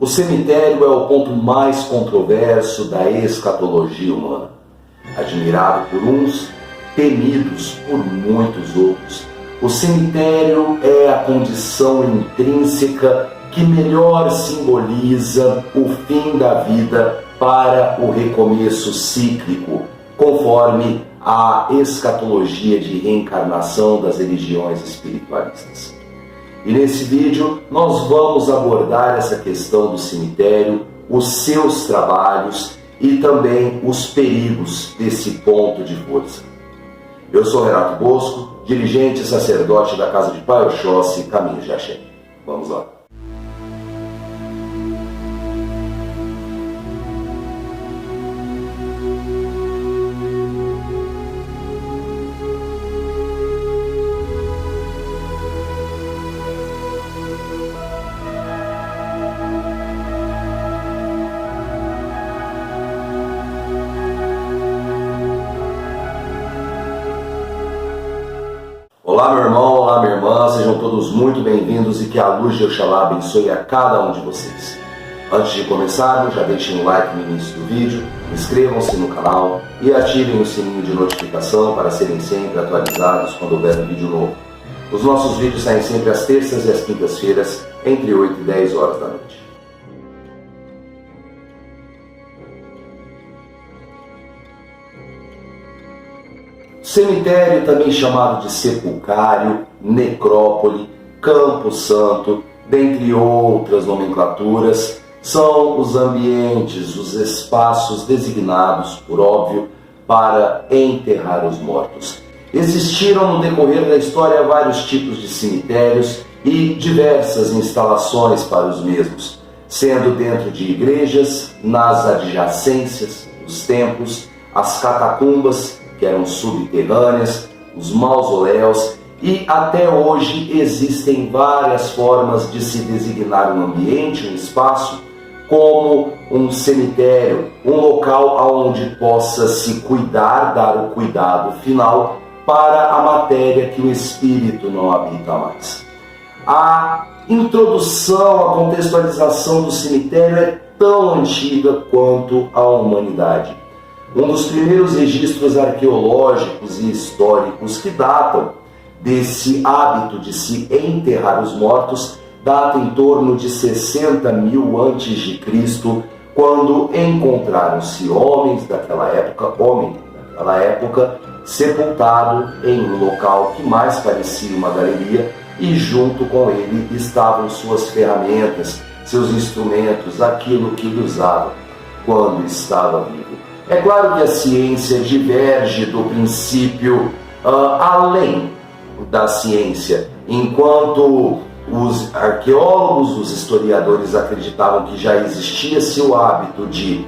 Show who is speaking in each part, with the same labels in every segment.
Speaker 1: cemitério é o ponto mais controverso da escatologia humana, admirado por uns, temidos por muitos outros. O cemitério é a condição intrínseca que melhor simboliza o fim da vida para o recomeço cíclico, conforme a escatologia de reencarnação das religiões espiritualistas. E nesse vídeo nós vamos abordar essa questão do cemitério, os seus trabalhos e também os perigos desse ponto de força. Eu sou Renato Bosco, dirigente e sacerdote da Casa de Pai Oxóssi, Caminho de Axé. Vamos lá. Olá meu irmão, olá minha irmã, sejam todos muito bem-vindos e que a luz de Oxalá abençoe a cada um de vocês. Antes de começarmos, já deixem um like no início do vídeo, inscrevam-se no canal e ativem o sininho de notificação para serem sempre atualizados quando houver um vídeo novo. Os nossos vídeos saem sempre às terças e às quintas-feiras, entre 8 e 10 horas da noite. Cemitério, também chamado de sepulcário, necrópole, campo santo, dentre outras nomenclaturas, são os ambientes, os espaços designados, por óbvio, para enterrar os mortos. Existiram no decorrer da história vários tipos de cemitérios e diversas instalações para os mesmos, sendo dentro de igrejas, nas adjacências, os templos, as catacumbas, que eram subterrâneas, os mausoléus, e até hoje existem várias formas de se designar um ambiente, um espaço, como um cemitério, um local onde possa se cuidar, dar o cuidado final para a matéria que o espírito não habita mais. A introdução, a contextualização do cemitério é tão antiga quanto a humanidade. Um dos primeiros registros arqueológicos e históricos que datam desse hábito de se enterrar os mortos data em torno de 60.000 a.C., quando encontraram-se homem daquela época, sepultado em um local que mais parecia uma galeria, e junto com ele estavam suas ferramentas, seus instrumentos, aquilo que ele usava quando estava vivo. É claro que a ciência diverge do princípio além da ciência. Enquanto os arqueólogos, os historiadores acreditavam que já existia-se o hábito de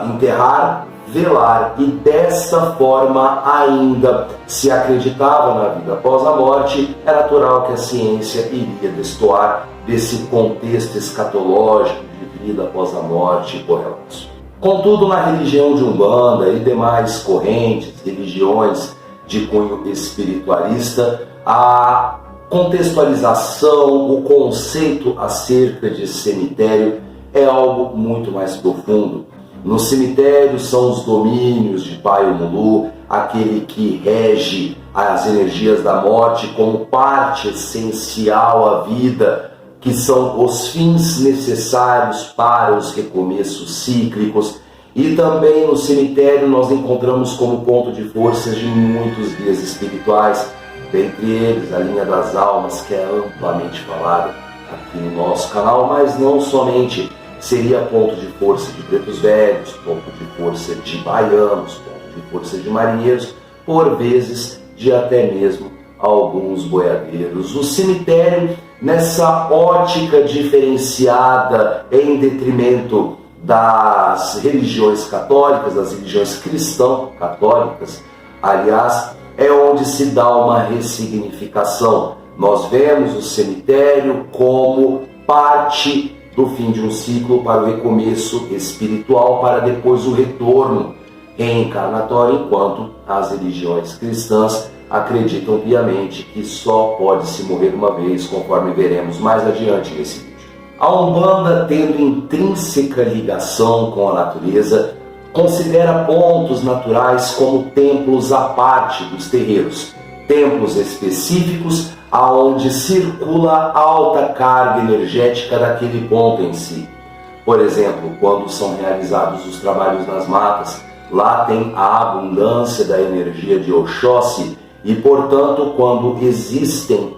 Speaker 1: enterrar, velar, e desta forma ainda se acreditava na vida após a morte, é natural que a ciência iria destoar desse contexto escatológico de vida após a morte e correlatos. Contudo, na religião de Umbanda e demais correntes, religiões de cunho espiritualista, a contextualização, o conceito acerca de cemitério é algo muito mais profundo. No cemitério são os domínios de Pai Omulu, aquele que rege as energias da morte como parte essencial à vida, que são os fins necessários para os recomeços cíclicos. E também no cemitério nós encontramos como ponto de força de muitos guias espirituais, dentre eles a linha das almas, que é amplamente falada aqui no nosso canal, mas não somente. Seria ponto de força de pretos velhos, ponto de força de baianos, ponto de força de marinheiros, por vezes de até mesmo alguns boiadeiros. O cemitério, nessa ótica diferenciada em detrimento das religiões católicas, das religiões cristão-católicas, aliás, é onde se dá uma ressignificação. Nós vemos o cemitério como parte do fim de um ciclo para o recomeço espiritual, para depois o retorno reencarnatório, enquanto as religiões cristãs acreditam piamente que só pode se morrer uma vez, conforme veremos mais adiante nesse vídeo. A Umbanda, tendo intrínseca ligação com a natureza, considera pontos naturais como templos à parte dos terreiros, templos específicos aonde circula alta carga energética daquele ponto em si. Por exemplo, quando são realizados os trabalhos nas matas, lá tem a abundância da energia de Oxóssi e, portanto, quando existem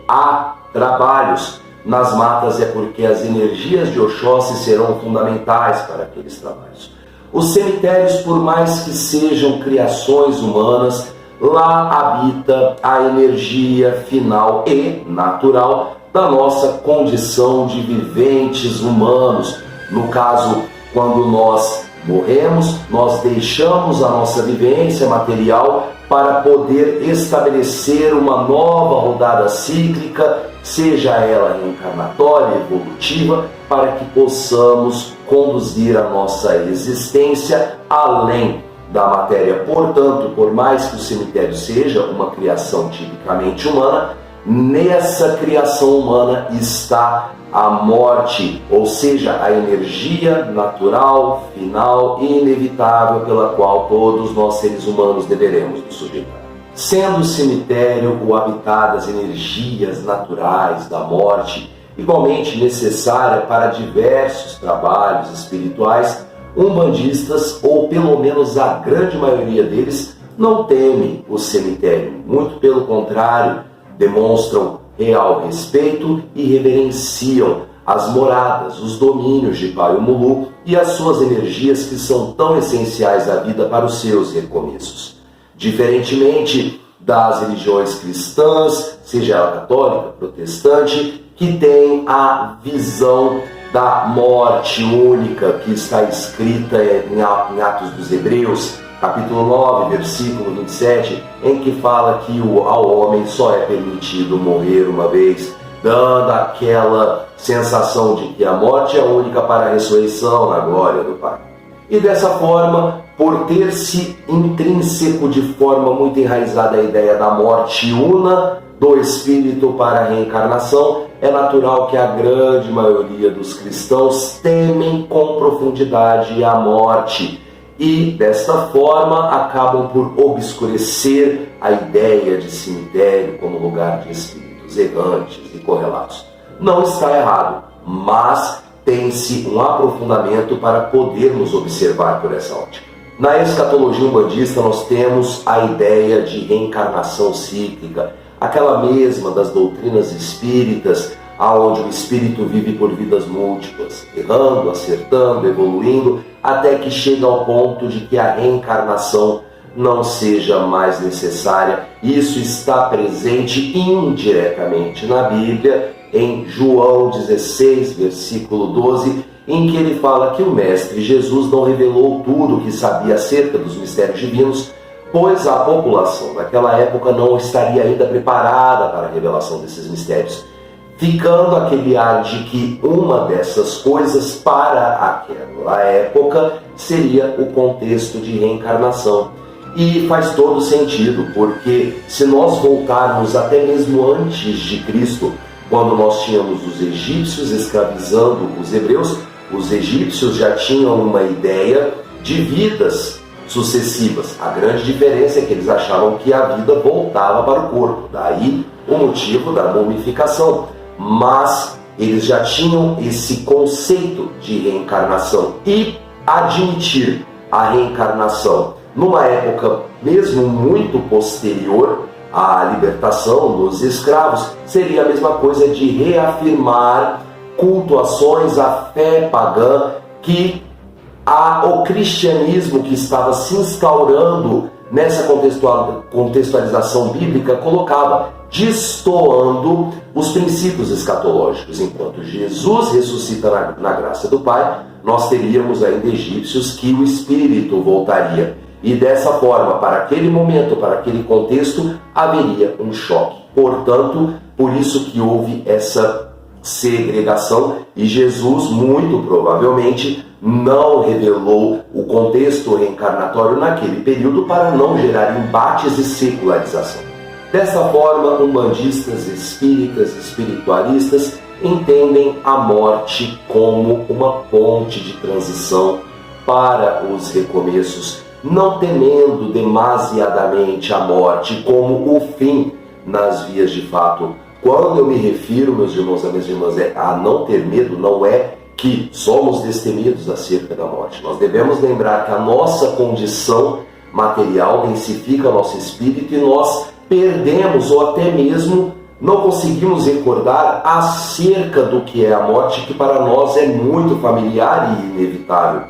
Speaker 1: trabalhos nas matas é porque as energias de Oxóssi serão fundamentais para aqueles trabalhos. Os cemitérios, por mais que sejam criações humanas, lá habita a energia final e natural da nossa condição de viventes humanos. No caso, quando nós morremos, nós deixamos a nossa vivência material para poder estabelecer uma nova rodada cíclica, seja ela reencarnatória, evolutiva, para que possamos conduzir a nossa existência além da matéria. Portanto, por mais que o cemitério seja uma criação tipicamente humana, nessa criação humana está a morte, ou seja, a energia natural, final e inevitável pela qual todos nós seres humanos deveremos nos sujeitar. Sendo o cemitério o habitat das energias naturais da morte, igualmente necessária para diversos trabalhos espirituais, umbandistas, ou pelo menos a grande maioria deles, não temem o cemitério. Muito pelo contrário, demonstram real respeito e reverenciam as moradas, os domínios de Pai Mulu e as suas energias que são tão essenciais à vida para os seus recomeços. Diferentemente das religiões cristãs, seja ela católica, protestante, que tem a visão da morte única que está escrita em Atos dos Hebreus, capítulo 9, versículo 27, em que fala que ao homem só é permitido morrer uma vez, dando aquela sensação de que a morte é única para a ressurreição na glória do Pai. E dessa forma, por ter-se intrínseco de forma muito enraizada a ideia da morte una do espírito para a reencarnação, é natural que a grande maioria dos cristãos temem com profundidade a morte e, desta forma, acabam por obscurecer a ideia de cemitério como lugar de espíritos errantes e correlatos. Não está errado, mas tem-se um aprofundamento para podermos observar por essa ótica. Na escatologia umbandista nós temos a ideia de reencarnação cíclica, aquela mesma das doutrinas espíritas, aonde o espírito vive por vidas múltiplas, errando, acertando, evoluindo, até que chega ao ponto de que a reencarnação não seja mais necessária. Isso está presente indiretamente na Bíblia, em João 16, versículo 12, em que ele fala que o Mestre Jesus não revelou tudo o que sabia acerca dos mistérios divinos, pois a população daquela época não estaria ainda preparada para a revelação desses mistérios, ficando aquele ar de que uma dessas coisas para aquela época seria o contexto de reencarnação. E faz todo sentido, porque se nós voltarmos até mesmo antes de Cristo, quando nós tínhamos os egípcios escravizando os hebreus, os egípcios já tinham uma ideia de vidas sucessivas. A grande diferença é que eles achavam que a vida voltava para o corpo, daí o motivo da mumificação. Mas eles já tinham esse conceito de reencarnação e admitir a reencarnação numa época mesmo muito posterior à libertação dos escravos seria a mesma coisa de reafirmar cultuações à fé pagã que o cristianismo que estava se instaurando nessa contextualização bíblica colocava, destoando os princípios escatológicos. Enquanto Jesus ressuscita na graça do Pai, nós teríamos ainda egípcios que o Espírito voltaria. E dessa forma, para aquele momento, para aquele contexto, haveria um choque. Portanto, por isso que houve essa segregação e Jesus, muito provavelmente, não revelou o contexto reencarnatório naquele período para não gerar embates e secularização. Dessa forma, umbandistas, espíritas, espiritualistas entendem a morte como uma ponte de transição para os recomeços, não temendo demasiadamente a morte como o fim nas vias de fato. Quando eu me refiro, meus irmãos e minhas irmãs, a não ter medo, não é que somos destemidos acerca da morte. Nós devemos lembrar que a nossa condição material densifica nosso espírito e nós perdemos ou até mesmo não conseguimos recordar acerca do que é a morte, que para nós é muito familiar e inevitável.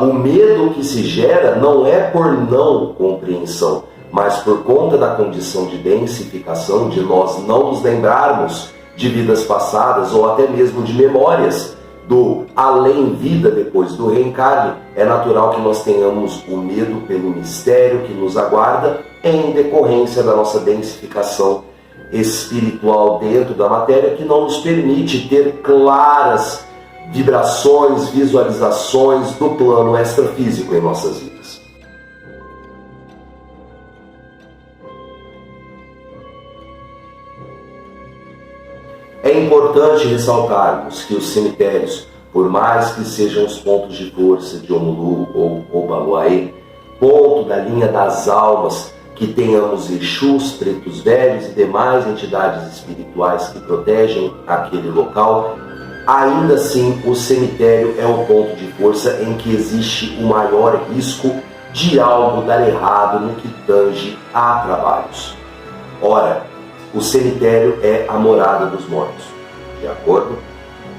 Speaker 1: O medo que se gera não é por não compreensão, mas por conta da condição de densificação, de nós não nos lembrarmos de vidas passadas ou até mesmo de memórias do além-vida depois do reencarne. É natural que nós tenhamos o medo pelo mistério que nos aguarda em decorrência da nossa densificação espiritual dentro da matéria, que não nos permite ter claras vibrações, visualizações do plano extrafísico em nossas vidas. É importante ressaltarmos que os cemitérios, por mais que sejam os pontos de força de Omulu ou Obaluaê, ponto da linha das almas, que tenhamos Exus, pretos velhos e demais entidades espirituais que protegem aquele local, ainda assim o cemitério é o ponto de força em que existe o maior risco de algo dar errado no que tange a trabalhos. Ora, o cemitério é a morada dos mortos, de acordo?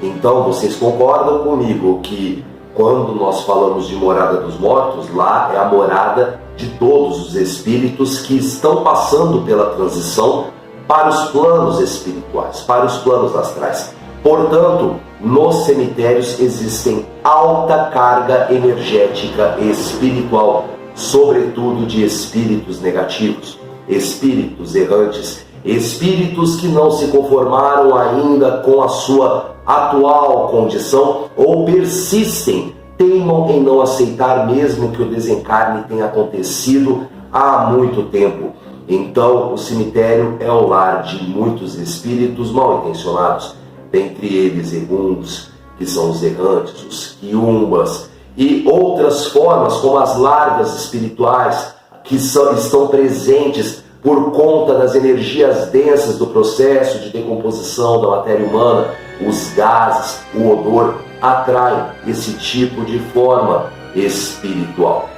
Speaker 1: Então vocês concordam comigo que quando nós falamos de morada dos mortos, lá é a morada de todos os espíritos que estão passando pela transição para os planos espirituais, para os planos astrais. Portanto, nos cemitérios existem alta carga energética espiritual, sobretudo de espíritos negativos, espíritos errantes, espíritos que não se conformaram ainda com a sua atual condição ou persistem, teimam em não aceitar mesmo que o desencarne tenha acontecido há muito tempo. Então, o cemitério é o lar de muitos espíritos mal intencionados, dentre eles eguns, que são os errantes, os quiumbas e outras formas como as larvas espirituais que estão presentes por conta das energias densas do processo de decomposição da matéria humana. Os gases, o odor atraem esse tipo de forma espiritual.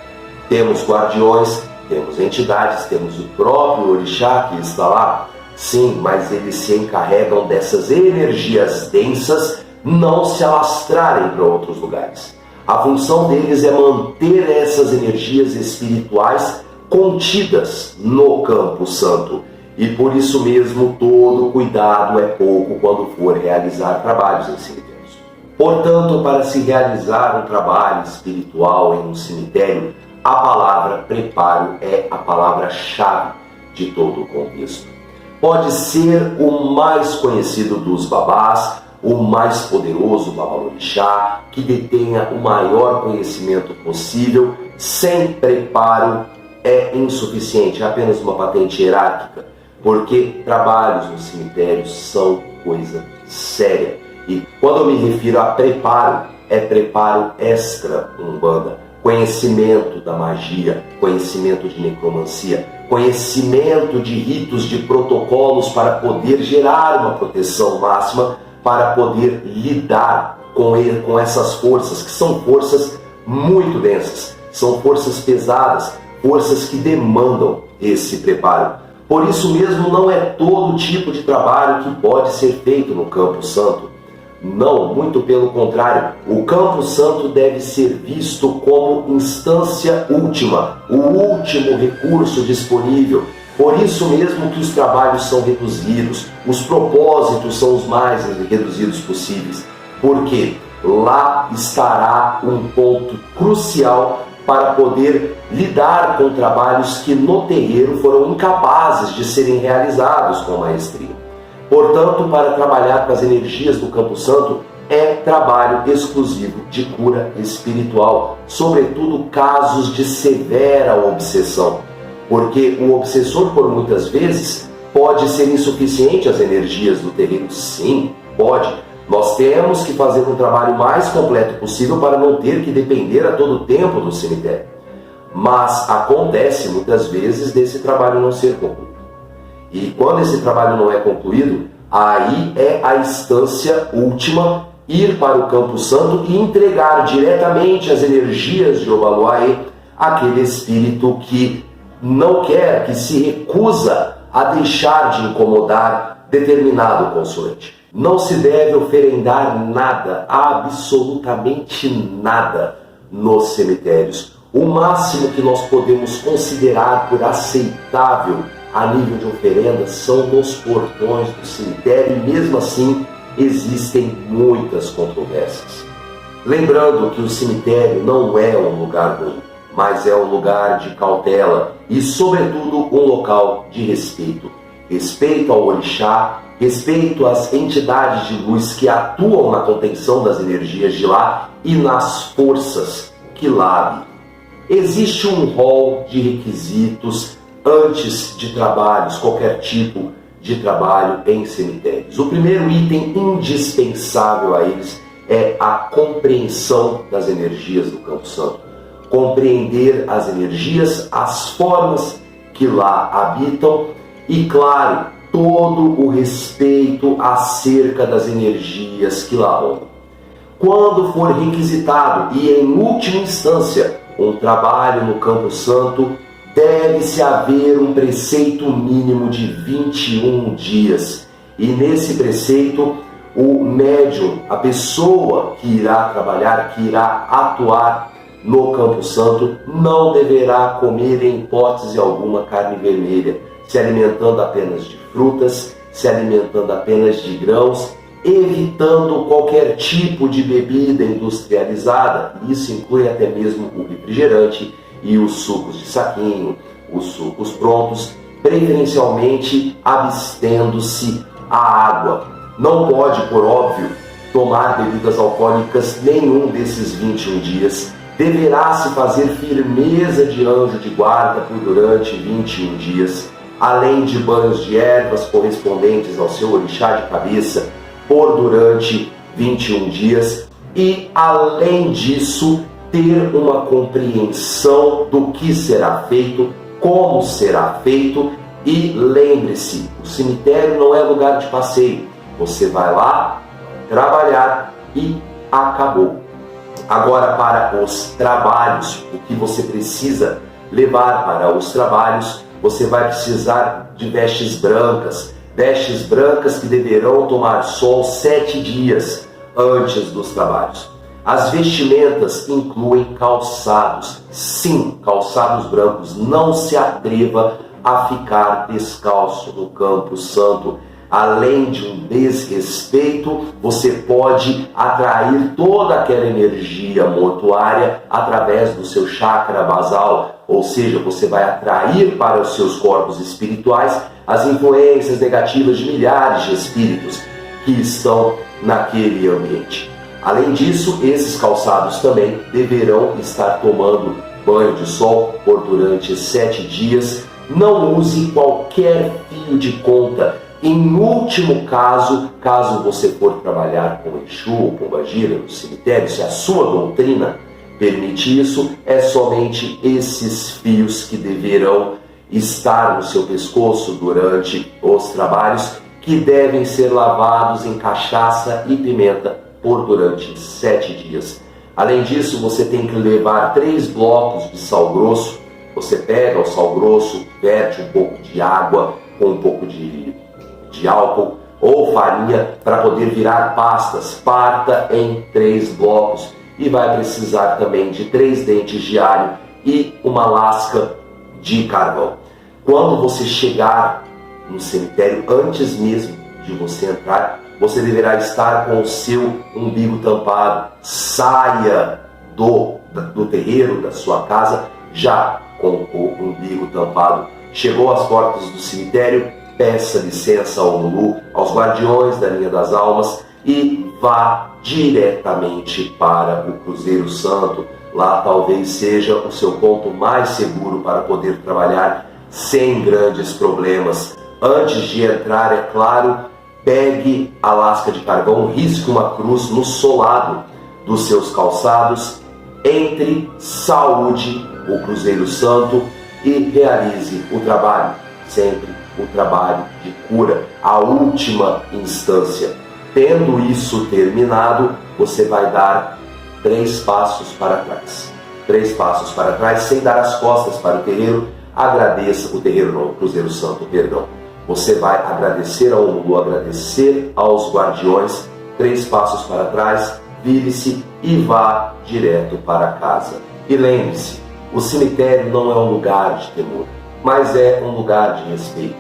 Speaker 1: Temos guardiões, temos entidades, temos o próprio orixá que está lá, sim, mas eles se encarregam dessas energias densas não se alastrarem para outros lugares. A função deles é manter essas energias espirituais contidas no campo santo. E por isso mesmo todo cuidado é pouco quando for realizar trabalhos em cemitérios. Portanto, para se realizar um trabalho espiritual em um cemitério, a palavra preparo é a palavra-chave de todo o contexto. Pode ser o mais conhecido dos babás, o mais poderoso babalorixá, que detenha o maior conhecimento possível. Sem preparo é insuficiente, é apenas uma patente hierárquica, porque trabalhos nos cemitérios são coisa séria. E quando eu me refiro a preparo, é preparo extra umbanda, conhecimento da magia, conhecimento de necromancia, conhecimento de ritos, de protocolos para poder gerar uma proteção máxima, para poder lidar com essas forças, que são forças muito densas, são forças pesadas, forças que demandam esse preparo. Por isso mesmo, não é todo tipo de trabalho que pode ser feito no Campo Santo. Não, muito pelo contrário. O Campo Santo deve ser visto como instância última, o último recurso disponível. Por isso mesmo que os trabalhos são reduzidos, os propósitos são os mais reduzidos possíveis. Porque lá estará um ponto crucial para poder lidar com trabalhos que no terreiro foram incapazes de serem realizados com maestria. Portanto, para trabalhar com as energias do Campo Santo é trabalho exclusivo de cura espiritual, sobretudo casos de severa obsessão, porque o obsessor, por muitas vezes, pode ser insuficiente às energias do terreiro, sim, pode. Nós temos que fazer um trabalho mais completo possível para não ter que depender a todo tempo do cemitério. Mas acontece muitas vezes desse trabalho não ser concluído. E quando esse trabalho não é concluído, aí é a instância última, ir para o Campo Santo e entregar diretamente as energias de Obaluaê àquele espírito que não quer, que se recusa a deixar de incomodar determinado consulente. Não se deve oferendar nada, absolutamente nada, nos cemitérios. O máximo que nós podemos considerar por aceitável a nível de oferenda são nos portões do cemitério, e mesmo assim existem muitas controvérsias. Lembrando que o cemitério não é um lugar ruim, mas é um lugar de cautela e, sobretudo, um local de respeito. Respeito ao orixá, respeito às entidades de luz que atuam na contenção das energias de lá e nas forças que lá habitam. Existe um rol de requisitos antes de trabalhos, qualquer tipo de trabalho em cemitérios. O primeiro item indispensável a eles é a compreensão das energias do Campo Santo. Compreender as energias, as formas que lá habitam e, claro, todo o respeito acerca das energias que lá rondam. Quando for requisitado e, em última instância, um trabalho no Campo Santo, deve-se haver um preceito mínimo de 21 dias. E nesse preceito, o médium, a pessoa que irá trabalhar, que irá atuar no Campo Santo, não deverá comer em hipótese alguma carne vermelha, se alimentando apenas de frutas, se alimentando apenas de grãos, evitando qualquer tipo de bebida industrializada. Isso inclui até mesmo o refrigerante e os sucos de saquinho, os sucos prontos, preferencialmente abstendo-se a água. Não pode, por óbvio, tomar bebidas alcoólicas nenhum desses 21 dias. Deverá se fazer firmeza de anjo de guarda por durante 21 dias, além de banhos de ervas correspondentes ao seu orixá de cabeça por durante 21 dias e, além disso, ter uma compreensão do que será feito, como será feito. E lembre-se, o cemitério não é lugar de passeio. Você vai lá trabalhar e acabou. Agora, para os trabalhos, o que você precisa levar para os trabalhos, você vai precisar de vestes brancas que deverão tomar sol 7 dias antes dos trabalhos. As vestimentas incluem calçados. Sim, calçados brancos. Não se atreva a ficar descalço no Campo Santo. Além de um desrespeito, você pode atrair toda aquela energia mortuária através do seu chakra basal, ou seja, você vai atrair para os seus corpos espirituais as influências negativas de milhares de espíritos que estão naquele ambiente. Além disso, esses calçados também deverão estar tomando banho de sol por durante 7 dias. Não use qualquer fio de conta. Em último caso, caso você for trabalhar com Exu ou Pombagira no cemitério, se a sua doutrina permite isso, é somente esses fios que deverão estar no seu pescoço durante os trabalhos, que devem ser lavados em cachaça e pimenta por durante 7 dias. Além disso, você tem que levar 3 blocos de sal grosso. Você pega o sal grosso, verte um pouco de água com um pouco de álcool ou farinha para poder virar pastas. Parta em 3 blocos e vai precisar também de 3 dentes de alho e uma lasca de carvão. Quando você chegar no cemitério, antes mesmo de você entrar, você deverá estar com o seu umbigo tampado. Saia do terreiro, da sua casa, já com o umbigo tampado. Chegou às portas do cemitério, peça licença ao Lulu, aos guardiões da linha das almas e vá diretamente para o Cruzeiro Santo. Lá talvez seja o seu ponto mais seguro para poder trabalhar sem grandes problemas. Antes de entrar, é claro, pegue a lasca de carvão, risque uma cruz no solado dos seus calçados, entre, saúde o Cruzeiro Santo e realize o trabalho, sempre o trabalho de cura, a última instância. Tendo isso terminado, você vai dar 3 passos para trás. 3 passos para trás, sem dar as costas para o terreiro. Agradeça, o terreiro não, o Cruzeiro Santo, perdão. Você vai agradecer ao Omulu, agradecer aos guardiões, 3 passos para trás, vire-se e vá direto para casa. E lembre-se, o cemitério não é um lugar de temor, mas é um lugar de respeito.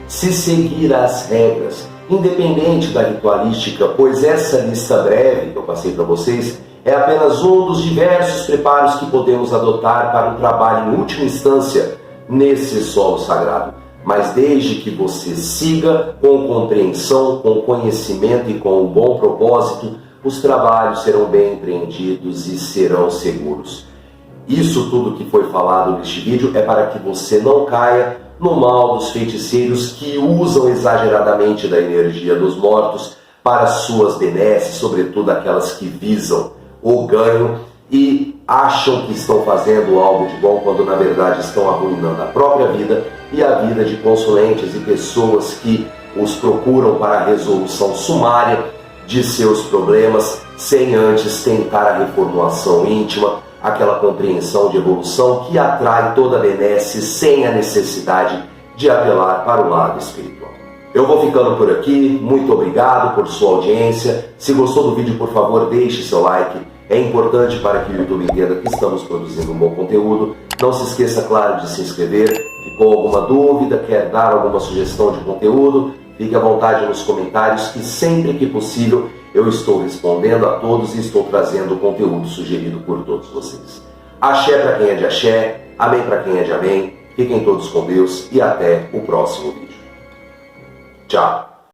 Speaker 1: Se seguir as regras, independente da ritualística, pois essa lista breve que eu passei para vocês é apenas um dos diversos preparos que podemos adotar para um trabalho em última instância nesse solo sagrado. Mas desde que você siga com compreensão, com conhecimento e com um bom propósito, os trabalhos serão bem empreendidos e serão seguros. Isso tudo que foi falado neste vídeo é para que você não caia no mal dos feiticeiros que usam exageradamente da energia dos mortos para suas benesses, sobretudo aquelas que visam o ganho e acham que estão fazendo algo de bom, quando na verdade estão arruinando a própria vida e a vida de consulentes e pessoas que os procuram para a resolução sumária de seus problemas, sem antes tentar a reformulação íntima, aquela compreensão de evolução que atrai toda a benesse sem a necessidade de apelar para o lado espiritual. Eu vou ficando por aqui, muito obrigado por sua audiência. Se gostou do vídeo, por favor, deixe seu like. É importante para que o YouTube entenda que estamos produzindo um bom conteúdo. Não se esqueça, claro, de se inscrever. Ficou alguma dúvida, quer dar alguma sugestão de conteúdo? Fique à vontade nos comentários, que sempre que possível eu estou respondendo a todos e estou trazendo o conteúdo sugerido por todos vocês. Axé para quem é de axé, amém para quem é de amém. Fiquem todos com Deus e até o próximo vídeo. Tchau!